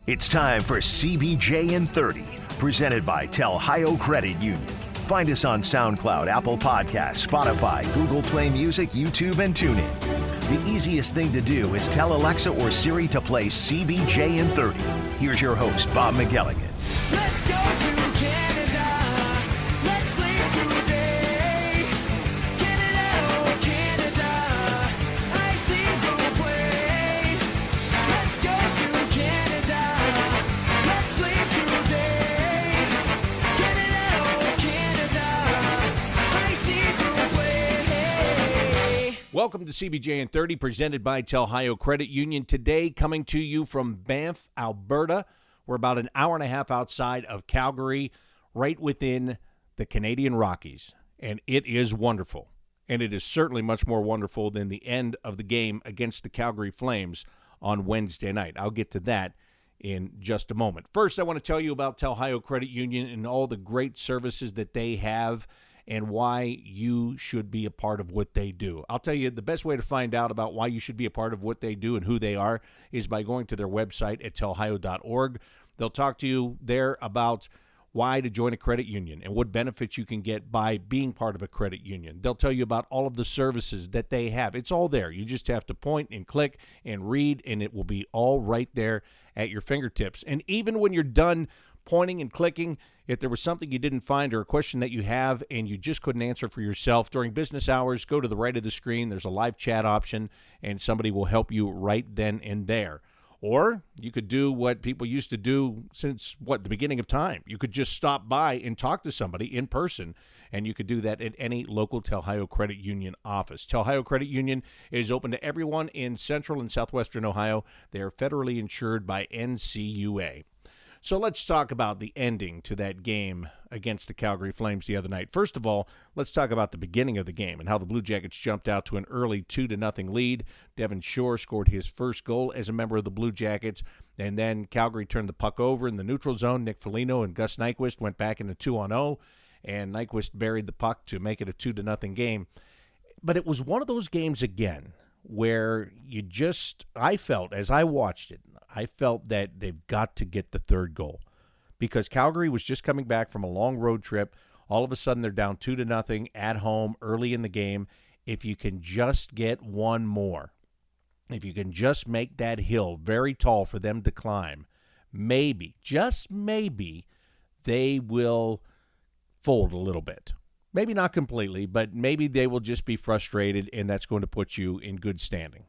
It's time for CBJ in 30, presented by Telhio Credit Union. Find us on SoundCloud, Apple Podcasts, Spotify, Google Play Music, YouTube, and TuneIn. The easiest thing to do is tell Alexa or Siri to play CBJ in 30. Here's your host, Bob McElligott. Let's go to Canada. Let's leave today. Canada, Canada. I see the way. Let's go to Canada. Let's leave today. Canada, Canada. I see the way. Welcome to CBJ in 30, presented by Telhio Credit Union. Today, coming to you from Banff, Alberta. We're about an hour and a half outside of Calgary, right within the Canadian Rockies. And it is wonderful. And it is certainly much more wonderful than the end of the game against the Calgary Flames on Wednesday night. I'll get to that in just a moment. First, I want to tell you about Telhio Credit Union and all the great services that they have and why you should be a part of what they do. I'll tell you, the best way to find out about why you should be a part of what they do and who they are is by going to their website at telhio.org. They'll talk to you there about why to join a credit union and what benefits you can get by being part of a credit union. They'll tell you about all of the services that they have. It's all there. You just have to point and click and read, and it will be all right there at your fingertips. And even when you're done pointing and clicking, if there was something you didn't find or a question that you have and you just couldn't answer for yourself during business hours, go to the right of the screen. There's a live chat option, and somebody will help you right then and there. Or you could do what people used to do since, the beginning of time. You could just stop by and talk to somebody in person, and you could do that at any local Telhio Credit Union office. Telhio Credit Union is open to everyone in central and southwestern Ohio. They are federally insured by NCUA. So let's talk about the ending to that game against the Calgary Flames the other night. First of all, let's talk about the beginning of the game and how the Blue Jackets jumped out to an early 2-0 lead. Devin Shore scored his first goal as a member of the Blue Jackets, and then Calgary turned the puck over in the neutral zone. Nick Foligno and Gus Nyquist went back in a 2-on-0, and Nyquist buried the puck to make it a 2-0 game. But it was one of those games again where I felt, as I watched it, I felt that they've got to get the third goal because Calgary was just coming back from a long road trip. All of a sudden, they're down 2-0 at home early in the game. If you can just get one more, if you can just make that hill very tall for them to climb, maybe, just maybe, they will fold a little bit. Maybe not completely, but maybe they will just be frustrated, and that's going to put you in good standing.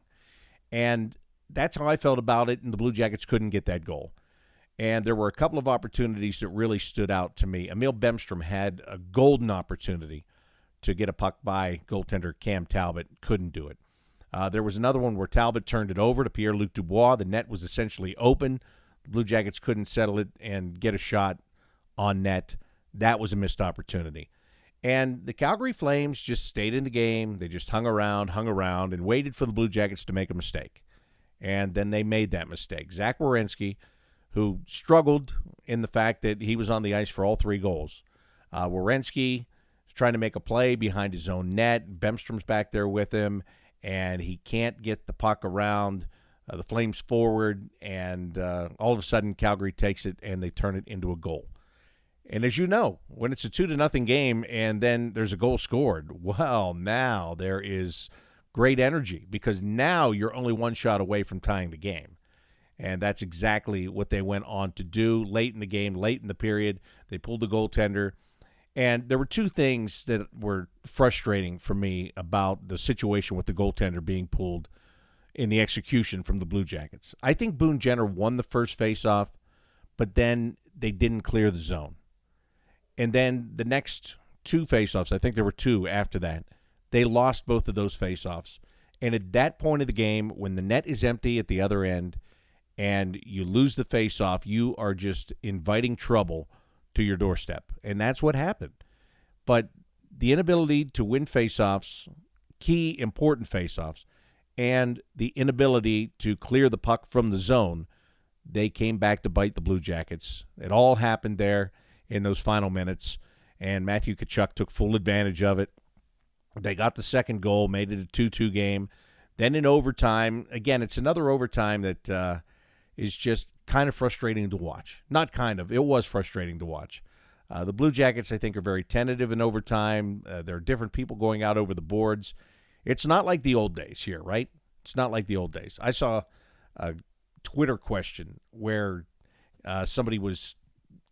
And that's how I felt about it, and the Blue Jackets couldn't get that goal. And there were a couple of opportunities that really stood out to me. Emil Bemstrom had a golden opportunity to get a puck by goaltender Cam Talbot. Couldn't do it. There was another one where Talbot turned it over to Pierre-Luc Dubois. The net was essentially open. The Blue Jackets couldn't settle it and get a shot on net. That was a missed opportunity. And the Calgary Flames just stayed in the game. They just hung around, and waited for the Blue Jackets to make a mistake. And then they made that mistake. Zach Werenski, who struggled in the fact that he was on the ice for all three goals. Werenski is trying to make a play behind his own net. Bemstrom's back there with him, and he can't get the puck around the Flames forward. And all of a sudden, Calgary takes it, and they turn it into a goal. And as you know, when it's a 2-0 game and then there's a goal scored, well, now there is great energy because now you're only one shot away from tying the game. And that's exactly what they went on to do late in the game, late in the period. They pulled the goaltender. And there were two things that were frustrating for me about the situation with the goaltender being pulled in the execution from the Blue Jackets. I think Boone Jenner won the first faceoff, but then they didn't clear the zone. And then the next two faceoffs, I think there were two after that, they lost both of those faceoffs. And at that point of the game, when the net is empty at the other end and you lose the faceoff, you are just inviting trouble to your doorstep. And that's what happened. But the inability to win faceoffs, key important faceoffs, and the inability to clear the puck from the zone, they came back to bite the Blue Jackets. It all happened there in those final minutes, and Matthew Tkachuk took full advantage of it. They got the second goal, made it a 2-2 game. Then in overtime, again, it's another overtime that is just kind of frustrating to watch. Not kind of. It was frustrating to watch. The Blue Jackets, I think, are very tentative in overtime. There are different people going out over the boards. It's not like the old days here, right? It's not like the old days. I saw a Twitter question where somebody was,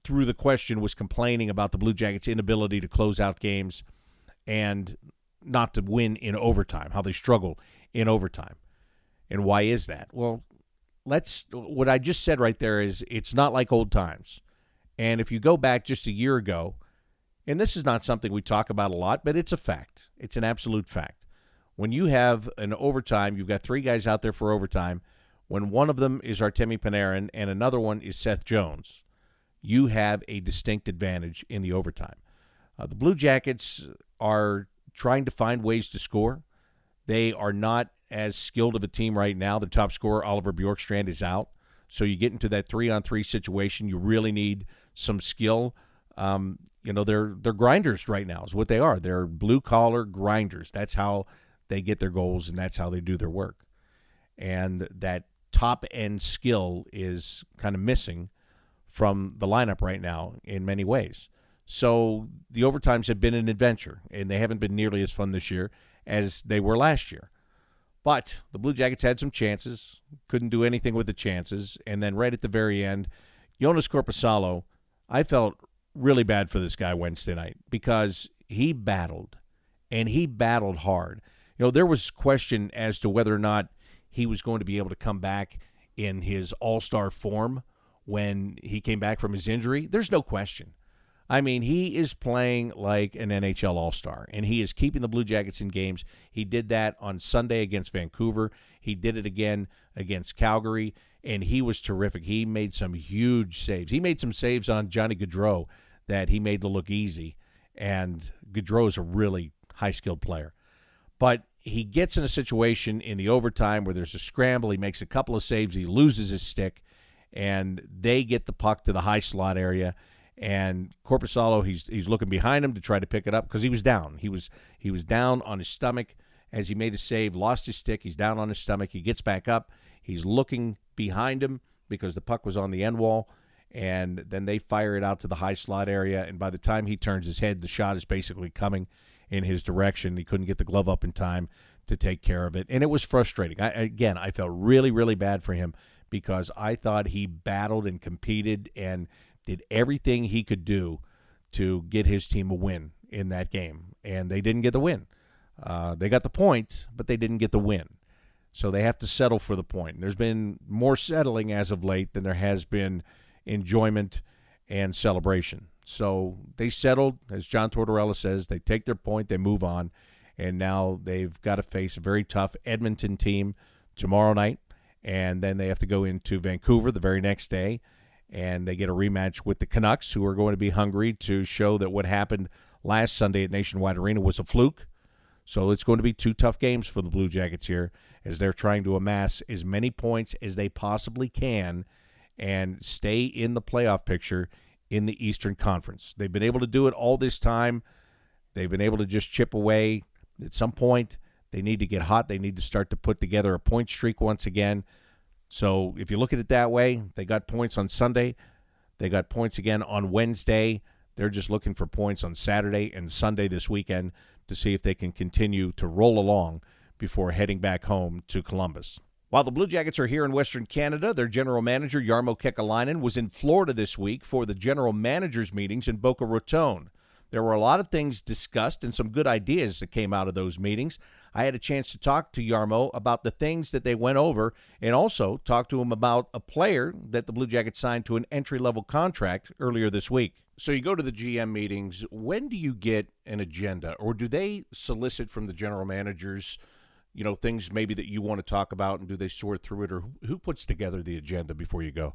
through the question, was complaining about the Blue Jackets' inability to close out games and not to win in overtime, how they struggle in overtime. And why is that? Well, what I just said right there is it's not like old times. And if you go back just a year ago, and this is not something we talk about a lot, but it's a fact. It's an absolute fact. When you have an overtime, you've got three guys out there for overtime. When one of them is Artemi Panarin and another one is Seth Jones, you have a distinct advantage in the overtime. The Blue Jackets are trying to find ways to score. They are not as skilled of a team right now. The top scorer, Oliver Bjorkstrand, is out. So you get into that 3-on-3 situation, you really need some skill. They're grinders right now is what they are. They're blue-collar grinders. That's how they get their goals, and that's how they do their work. And that top-end skill is kind of missing from the lineup right now in many ways. So the overtimes have been an adventure, and they haven't been nearly as fun this year as they were last year. But the Blue Jackets had some chances, couldn't do anything with the chances, and then right at the very end, Jonas Korpisalo, I felt really bad for this guy Wednesday night because he battled, and he battled hard. There was question as to whether or not he was going to be able to come back in his all-star form when he came back from his injury. There's no question. I mean, he is playing like an NHL All-Star, and he is keeping the Blue Jackets in games. He did that on Sunday against Vancouver. He did it again against Calgary, and he was terrific. He made some huge saves. He made some saves on Johnny Gaudreau that he made to look easy, and Gaudreau is a really high-skilled player. But he gets in a situation in the overtime where there's a scramble. He makes a couple of saves. He loses his stick, and they get the puck to the high slot area. And Korpisalo, he's looking behind him to try to pick it up because he was down. He was down on his stomach as he made a save, lost his stick. He's down on his stomach. He gets back up. He's looking behind him because the puck was on the end wall, and then they fire it out to the high slot area. And by the time he turns his head, the shot is basically coming in his direction. He couldn't get the glove up in time to take care of it, and it was frustrating. I felt really, really bad for him because I thought he battled and competed and did everything he could do to get his team a win in that game, and they didn't get the win. They got the point, but they didn't get the win. So they have to settle for the point. And there's been more settling as of late than there has been enjoyment and celebration. So they settled, as John Tortorella says, they take their point, they move on, and now they've got to face a very tough Edmonton team tomorrow night, and then they have to go into Vancouver the very next day, and they get a rematch with the Canucks, who are going to be hungry to show that what happened last Sunday at Nationwide Arena was a fluke. So it's going to be two tough games for the Blue Jackets here as they're trying to amass as many points as they possibly can and stay in the playoff picture in the Eastern Conference. They've been able to do it all this time. They've been able to just chip away. At some point, they need to get hot. They need to start to put together a point streak once again. So if you look at it that way, they got points on Sunday. They got points again on Wednesday. They're just looking for points on Saturday and Sunday this weekend to see if they can continue to roll along before heading back home to Columbus. While the Blue Jackets are here in Western Canada, their general manager, Jarmo Kekalainen, was in Florida this week for the general managers' meetings in Boca Raton. There were a lot of things discussed and some good ideas that came out of those meetings. I had a chance to talk to Jarmo about the things that they went over and also talk to him about a player that the Blue Jackets signed to an entry-level contract earlier this week. So you go to the GM meetings. When do you get an agenda, or do they solicit from the general managers, things maybe that you want to talk about, and do they sort through it, or who puts together the agenda before you go?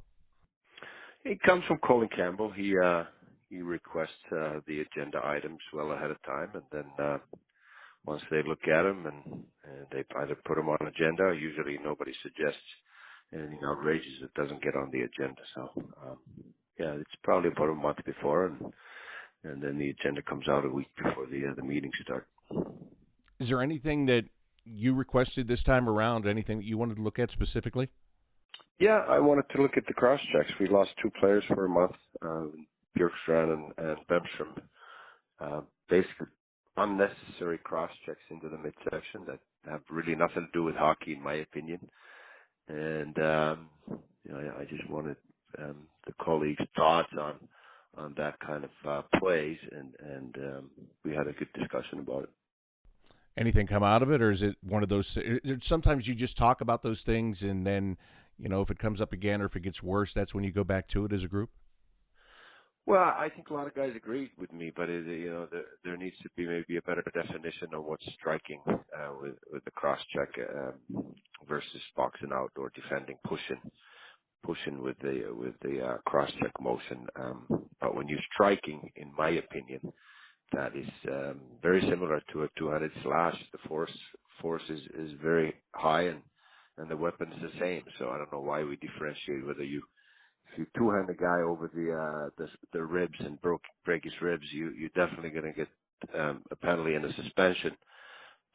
It comes from Colin Campbell. He requests the agenda items well ahead of time, and then once they look at them and they either put them on agenda, usually nobody suggests anything outrageous that doesn't get on the agenda. So, it's probably about a month before, and then the agenda comes out a week before the meetings start. Is there anything that you requested this time around, anything that you wanted to look at specifically? Yeah, I wanted to look at the cross checks. We lost 2 players for a month, Bjorkstrand and Bemstrom. Basically unnecessary cross checks into the midsection that have really nothing to do with hockey, in my opinion. And I just wanted the colleagues' thoughts on that kind of plays, and we had a good discussion about it. Anything come out of it, or is it one of those? Sometimes you just talk about those things, and then if it comes up again or if it gets worse, that's when you go back to it as a group. Well, I think a lot of guys agreed with me, but there needs to be maybe a better definition of what's striking with the cross check versus boxing out or defending, pushing with the cross check motion. But when you're striking, in my opinion, that is very similar to a two-handed slash. The force is very high, and the weapon is the same. So I don't know why we differentiate whether if you two-hand a guy over the ribs and break his ribs, you're definitely going to get a penalty and a suspension.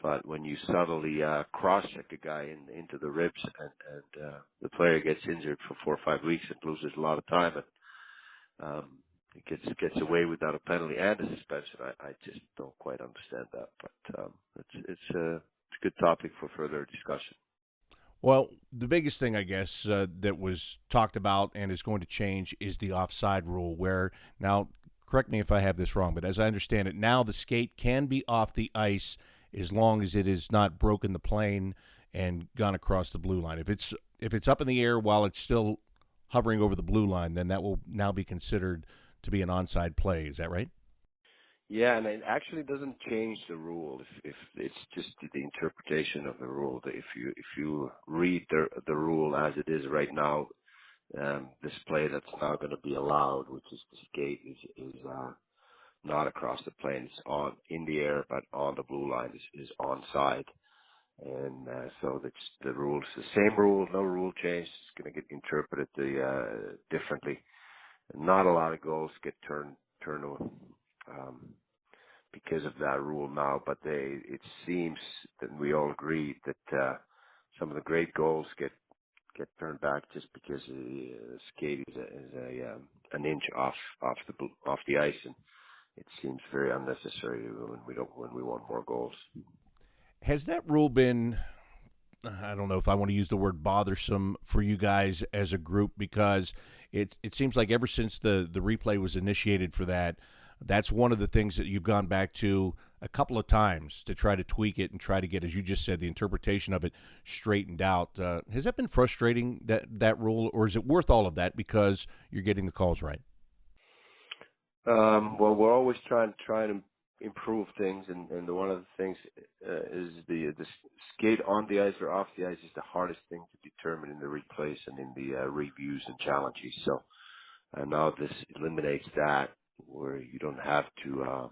But when you subtly cross-check a guy into the ribs and the player gets injured for 4 or 5 weeks and loses a lot of time, and it gets away without a penalty and a suspension, I just don't quite understand that. But it's a good topic for further discussion. Well, the biggest thing, I guess, that was talked about and is going to change is the offside rule, where now, correct me if I have this wrong, but as I understand it, now the skate can be off the ice as long as it has not broken the plane and gone across the blue line. If it's up in the air while it's still hovering over the blue line, then that will now be considered to be an onside play. Is that right? Yeah, and it actually doesn't change the rule. If it's just the interpretation of the rule. If you read the rule as it is right now, this play that's now going to be allowed, which is the skate, is not across the plane. It's in the air, but on the blue line is onside. And so the rule is the same rule, no rule change. It's going to get interpreted differently. Not a lot of goals get turned because of that rule now, but it seems that we all agree that some of the great goals get turned back just because the skate is an inch off the ice, and it seems very unnecessary when we want more goals. Has that rule been, I don't know if I want to use the word bothersome for you guys as a group, because it seems like ever since the replay was initiated for that's one of the things that you've gone back to a couple of times to try to tweak it and try to get, as you just said, the interpretation of it straightened out. Has that been frustrating, that rule, or is it worth all of that because you're getting the calls right? Well, we're always trying to improve things, and one of the things is the skate on the ice or off the ice is the hardest thing to determine in the replays and in the reviews and challenges. So now this eliminates that, where you don't have to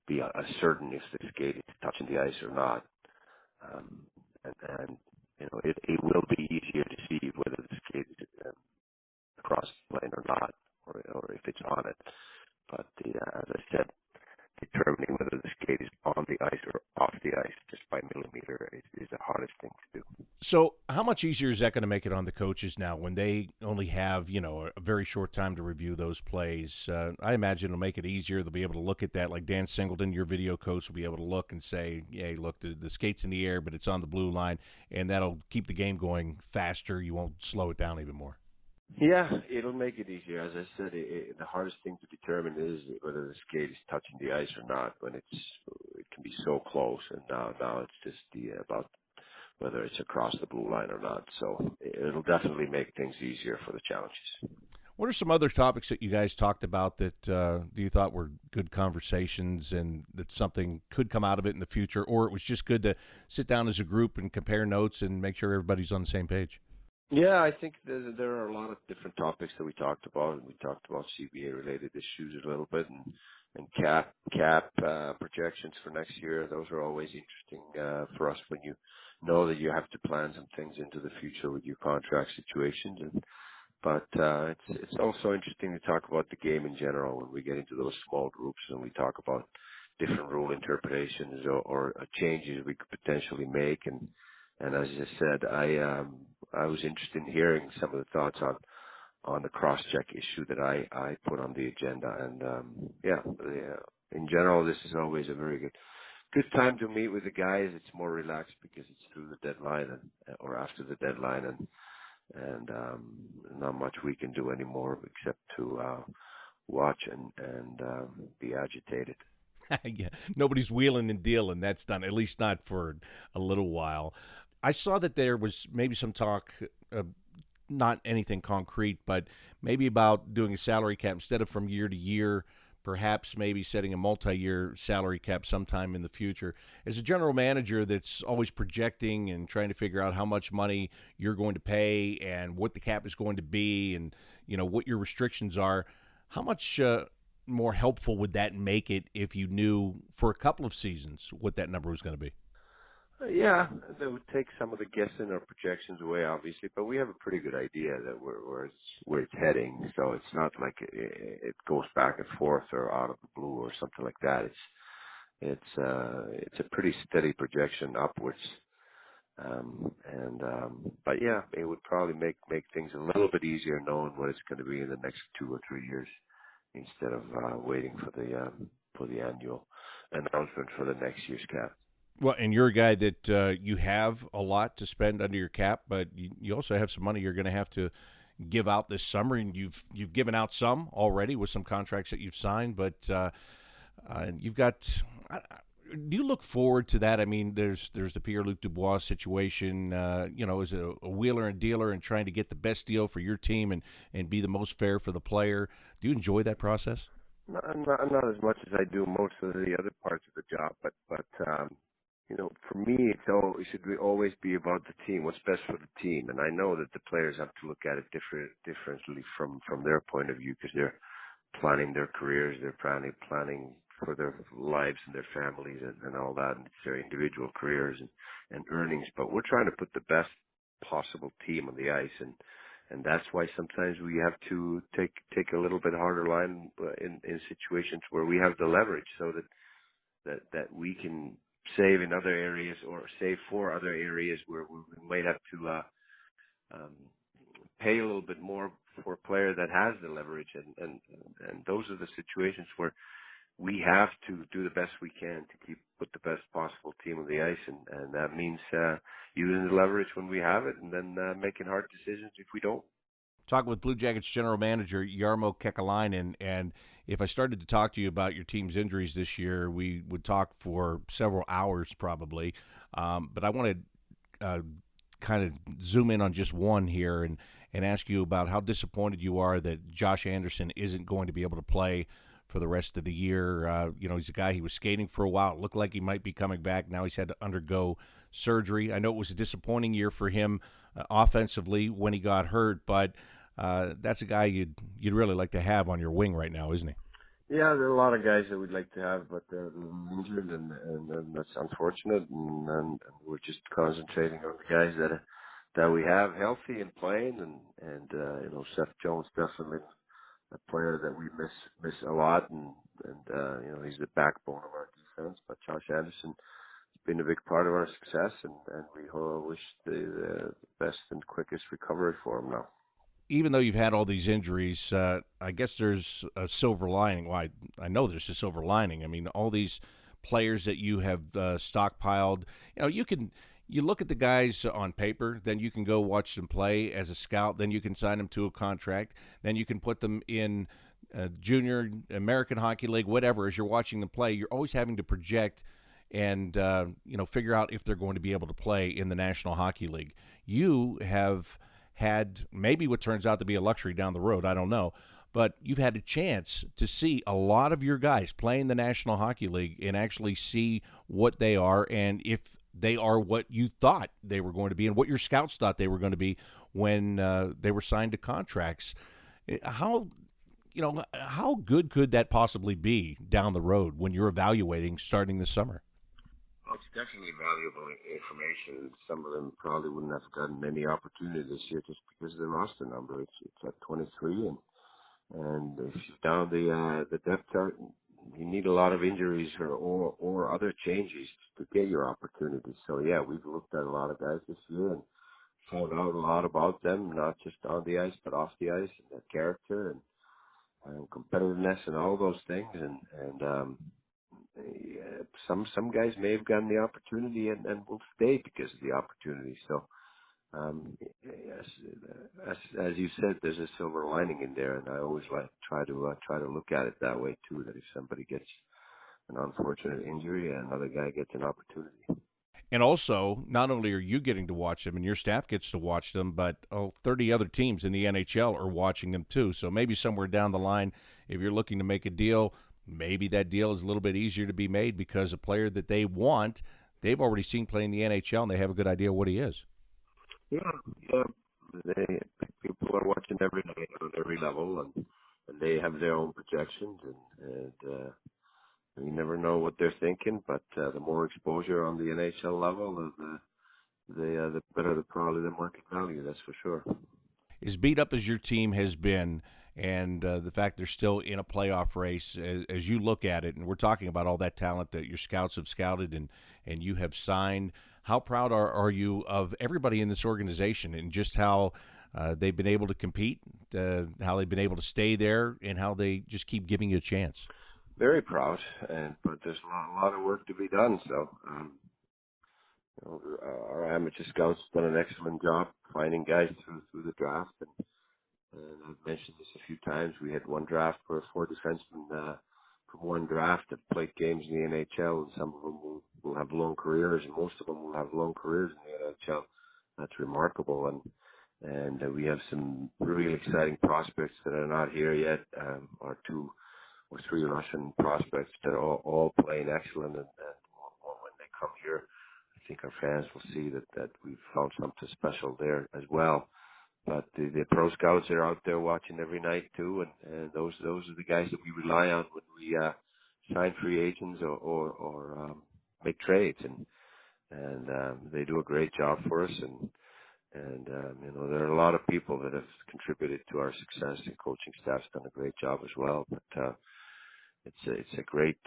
be certain if the skate is touching the ice or not, and it will be easier to see whether the skate is across the lane or not, or if it's on it. But as I said, determining whether the skate is on the ice or off the ice just by millimeter is the hardest thing to do. So how much easier is that going to make it on the coaches now when they only have, a very short time to review those plays? I imagine it'll make it easier. They'll be able to look at that. Like Dan Singleton, your video coach, will be able to look and say, hey, look, the skate's in the air, but it's on the blue line, and that'll keep the game going faster. You won't slow it down even more. Yeah, it'll make it easier. As I said, the hardest thing to determine is whether the skate is touching the ice or not when it can be so close. And now it's just about whether it's across the blue line or not. So it'll definitely make things easier for the challenges. What are some other topics that you guys talked about that you thought were good conversations and that something could come out of it in the future, or it was just good to sit down as a group and compare notes and make sure everybody's on the same page? Yeah, I think there are a lot of different topics that we talked about. We talked about CBA-related issues a little bit, and cap projections for next year. Those are always interesting for us when you know that you have to plan some things into the future with your contract situations. But it's also interesting to talk about the game in general when we get into those small groups and we talk about different rule interpretations or changes we could potentially make. And as I said, I was interested in hearing some of the thoughts on the cross-check issue that I put on the agenda. And in general, this is always a very good time to meet with the guys. It's more relaxed because it's through the deadline or after the deadline, and not much we can do anymore except to watch and be agitated. Yeah, nobody's wheeling and dealing. That's done, at least not for a little while. I saw that there was maybe some talk, not anything concrete, but maybe about doing a salary cap instead of from year to year, perhaps maybe setting a multi-year salary cap sometime in the future. As a general manager that's always projecting and trying to figure out how much money you're going to pay and what the cap is going to be and, what your restrictions are, how much more helpful would that make it if you knew for a couple of seasons what that number was going to be? Yeah, that would take some of the guessing or projections away, obviously, but we have a pretty good idea that where it's heading. So it's not like it goes back and forth or out of the blue or something like that. It's a pretty steady projection upwards. But yeah, it would probably make things a little bit easier knowing what it's going to be in the next 2 or 3 years, instead of waiting for the annual announcement for the next year's cap. Well, and you're a guy that you have a lot to spend under your cap, but you also have some money you're going to have to give out this summer, and you've given out some already with some contracts that you've signed, but you've got. Do you look forward to that? I mean, there's the Pierre-Luc Dubois situation, as a wheeler and dealer and trying to get the best deal for your team and be the most fair for the player. Do you enjoy that process? Not as much as I do most of the other parts of the job, but for me, it should always be about the team, what's best for the team. And I know that the players have to look at it differently from their point of view, because they're planning their careers, they're planning for their lives and their families and all that, and it's their individual careers and earnings. But we're trying to put the best possible team on the ice, and that's why sometimes we have to take a little bit harder line in situations where we have the leverage, so that we can save in other areas or save for other areas where we might have to pay a little bit more for a player that has the leverage, and those are the situations where we have to do the best we can to put the best possible team on the ice, and that means using the leverage when we have it, and then making hard decisions if we don't. Talking with Blue Jackets general manager Jarmo Kekalainen, and if I started to talk to you about your team's injuries this year, we would talk for several hours probably, but I want to kind of zoom in on just one here and ask you about how disappointed you are that Josh Anderson isn't going to be able to play for the rest of the year. He's a guy, he was skating for a while. It looked like he might be coming back. Now he's had to undergo surgery. I know it was a disappointing year for him offensively when he got hurt, but that's a guy you'd really like to have on your wing right now, isn't he? Yeah, there are a lot of guys that we'd like to have, but they're injured, and that's unfortunate. And we're just concentrating on the guys that we have healthy and playing. And Seth Jones definitely a player that we miss a lot, and he's the backbone of our defense. But Josh Anderson has been a big part of our success, and we wish the best and quickest recovery for him now. Even though you've had all these injuries, I guess there's a silver lining. Well, I know there's a silver lining. I mean, all these players that you have stockpiled, you look at the guys on paper, then you can go watch them play as a scout, then you can sign them to a contract, then you can put them in junior, American Hockey League, whatever. As you're watching them play, you're always having to project and figure out if they're going to be able to play in the National Hockey League. You have had maybe what turns out to be a luxury down the road, I don't know, but you've had a chance to see a lot of your guys play in the National Hockey League and actually see what they are and if they are what you thought they were going to be and what your scouts thought they were going to be when they were signed to contracts. How good could that possibly be down the road when you're evaluating starting this summer? Well, it's definitely valuable information. Some of them probably wouldn't have gotten any opportunity this year just because of the roster number. It's at 23, and if you're down the depth chart, you need a lot of injuries or other changes to get your opportunities. So yeah, we've looked at a lot of guys this year and found out a lot about them, not just on the ice but off the ice, and their character and competitiveness and all those things. Yeah, some guys may have gotten the opportunity and will stay because of the opportunity. So, yes, as you said, there's a silver lining in there, and I always try to look at it that way too. That if somebody gets an unfortunate injury, another guy gets an opportunity. And also, not only are you getting to watch them and your staff gets to watch them, but 30 other teams in the NHL are watching them too. So maybe somewhere down the line, if you're looking to make a deal, maybe that deal is a little bit easier to be made because a player that they want, they've already seen play in the NHL and they have a good idea what he is. Yeah. People are watching every night on every level, and they have their own projections, and you never know what they're thinking. But the more exposure on the NHL level, the better probably the market value. That's for sure. As beat up as your team has been, and the fact they're still in a playoff race, as you look at it, and we're talking about all that talent that your scouts have scouted and you have signed, how proud are you of everybody in this organization and just how they've been able to compete, how they've been able to stay there, and how they just keep giving you a chance? Very proud, but there's a lot of work to be done. So, our amateur scouts done an excellent job finding guys through the draft, and I've mentioned this a few times. We had one draft for 4 defensemen from one draft that played games in the NHL, and some of them will have long careers, and most of them will have long careers in the NHL. That's remarkable, and we have some really exciting prospects that are not here yet. Our 2 or 3 Russian prospects that all playing excellent, and when they come here, I think our fans will see that we've found something special there as well. But the pro scouts are out there watching every night too, and those are the guys that we rely on when we sign free agents or make trades, and they do a great job for us, and there are a lot of people that have contributed to our success, and coaching staff's done a great job as well. But it's a great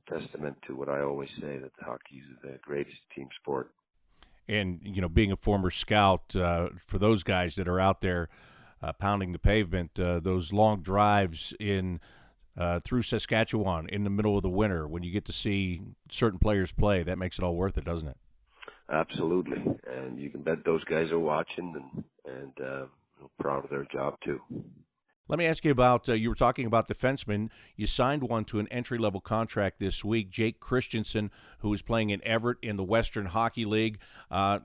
testament to what I always say, that hockey is the greatest team sport. And, being a former scout, for those guys that are out there pounding the pavement, those long drives through Saskatchewan in the middle of the winter, when you get to see certain players play, that makes it all worth it, doesn't it? Absolutely. And you can bet those guys are watching and proud of their job too. Let me ask you about, you were talking about defensemen. You signed one to an entry-level contract this week, Jake Christensen, who is playing in Everett in the Western Hockey League.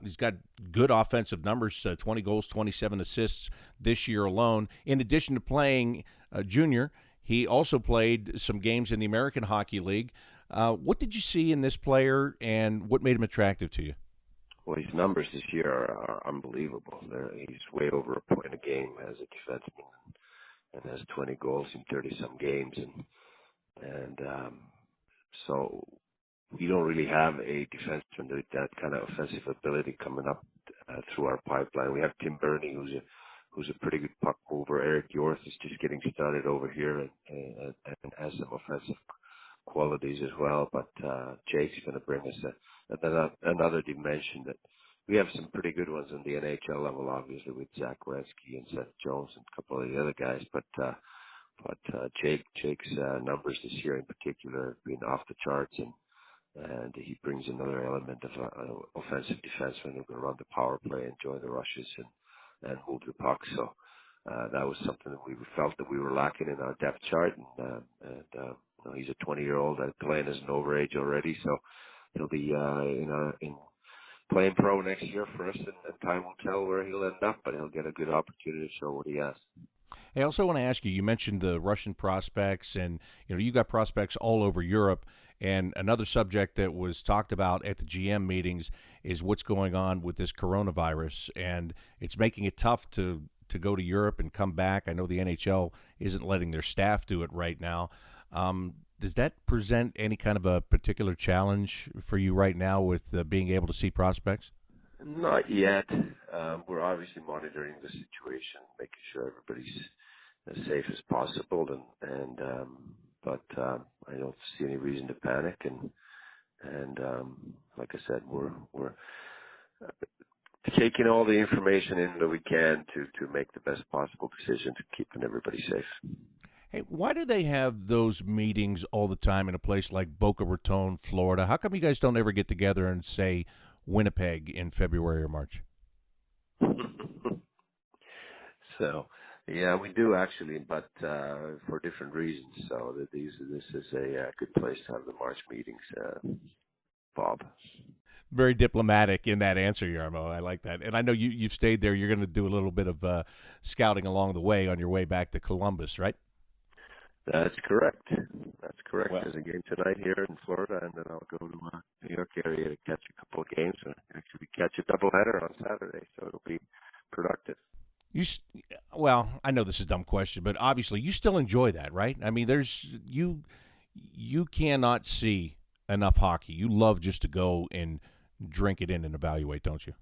He's got good offensive numbers, 20 goals, 27 assists this year alone. In addition to playing junior, he also played some games in the American Hockey League. What did you see in this player, and what made him attractive to you? Well, his numbers this year are unbelievable. He's way over a point a game as a defenseman, and has 20 goals in 30-some games. And so we don't really have a defenseman with that kind of offensive ability coming up through our pipeline. We have Tim Burney, who's a pretty good puck mover. Eric Yorth is just getting started over here and has some offensive qualities as well. But Jake's going to bring us another dimension. That we have some pretty good ones on the NHL level, obviously, with Zach Werenski and Seth Jones and a couple of the other guys. But Jake's numbers this year in particular have been off the charts, and he brings another element of offensive defenseman who can run the power play and join the rushes and move the puck. So that was something that we felt that we were lacking in our depth chart, and he's a 20-year-old playing as an overage already, so he'll be in playing pro next year for us, and time will tell where he'll end up, but he'll get a good opportunity to show what he has. I also want to ask you mentioned the Russian prospects, and you got prospects all over Europe, and another subject that was talked about at the GM meetings is what's going on with this coronavirus, and it's making it tough to go to Europe and come back. I know the NHL isn't letting their staff do it right now. Does that present any kind of a particular challenge for you right now with being able to see prospects? Not yet. We're obviously monitoring the situation, making sure everybody's as safe as possible, but I don't see any reason to panic. And like I said, we're taking all the information in that we can to make the best possible decision to keeping everybody safe. Hey, why do they have those meetings all the time in a place like Boca Raton, Florida? How come you guys don't ever get together and say Winnipeg in February or March? So, yeah, we do actually, but for different reasons. So that this is a good place to have the March meetings, Bob. Very diplomatic in that answer, Jarmo. I like that. And I know you've stayed there. You're going to do a little bit of scouting along the way on your way back to Columbus, right? That's correct. That's correct. Well, There's a game tonight here in Florida, and then I'll go to New York area to catch a couple of games and actually catch a doubleheader on Saturday. So it'll be productive. Well, I know this is a dumb question, but obviously you still enjoy that, right? I mean, you cannot see enough hockey. You love just to go and drink it in and evaluate, don't you?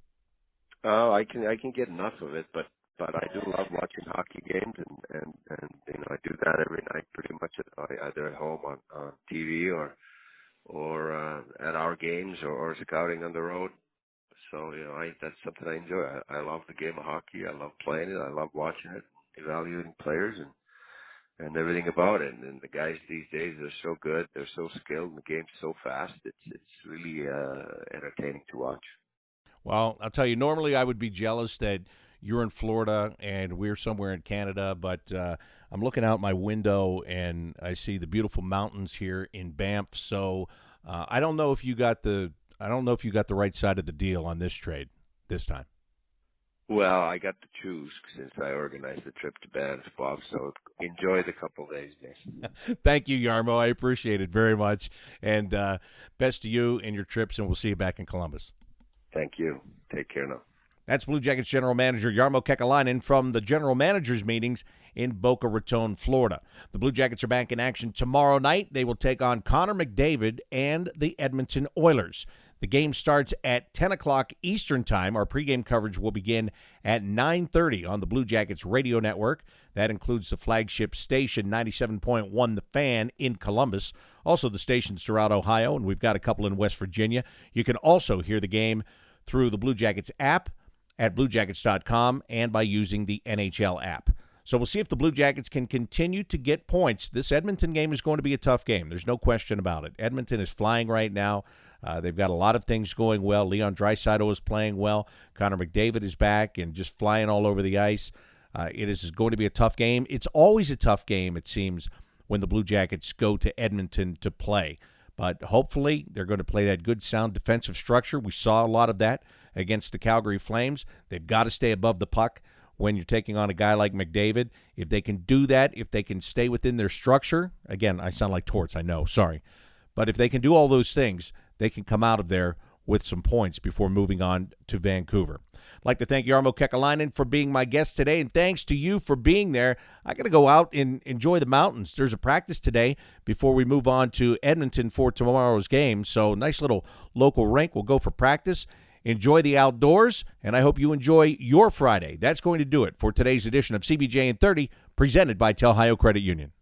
Oh, I can get enough of it, but I do love watching hockey games, and I do that every night pretty much either at home on TV or at our games or scouting on the road. So that's something I enjoy. I love the game of hockey. I love playing it. I love watching it, evaluating players, and everything about it. And the guys these days are so good. They're so skilled. And the game's so fast. It's really entertaining to watch. Well, I'll tell you, normally I would be jealous that you're in Florida and we're somewhere in Canada, but I'm looking out my window and I see the beautiful mountains here in Banff. So I don't know if you got the right side of the deal on this trade this time. Well, I got to choose since I organized the trip to Banff, Bob, so enjoy the couple of days, Jason. Thank you, Jarmo. I appreciate it very much. And best to you and your trips, and we'll see you back in Columbus. Thank you. Take care now. That's Blue Jackets General Manager Jarmo Kekalainen from the General Managers meetings in Boca Raton, Florida. The Blue Jackets are back in action tomorrow night. They will take on Connor McDavid and the Edmonton Oilers. The game starts at 10 o'clock Eastern Time. Our pregame coverage will begin at 9:30 on the Blue Jackets radio network. That includes the flagship station, 97.1 The Fan in Columbus. Also the stations throughout Ohio, and we've got a couple in West Virginia. You can also hear the game through the Blue Jackets app at bluejackets.com and by using the NHL app. So we'll see if the Blue Jackets can continue to get points. This Edmonton game is going to be a tough game. There's no question about it. Edmonton is flying right now. They've got a lot of things going well. Leon Draisaitl is playing well. Connor McDavid is back and just flying all over the ice. It is going to be a tough game. It's always a tough game, it seems, when the Blue Jackets go to Edmonton to play. But hopefully they're going to play that good, sound defensive structure. We saw a lot of that against the Calgary Flames. They've got to stay above the puck when you're taking on a guy like McDavid. If they can do that, if they can stay within their structure, again, I sound like Torts, I know, sorry. But if they can do all those things, they can come out of there with some points before moving on to Vancouver. I'd like to thank Jarmo Kekalainen for being my guest today, and thanks to you for being there. I got to go out and enjoy the mountains. There's a practice today before we move on to Edmonton for tomorrow's game, so nice little local rink. We'll go for practice. Enjoy the outdoors, and I hope you enjoy your Friday. That's going to do it for today's edition of CBJ in 30, presented by Tel Ohio Credit Union.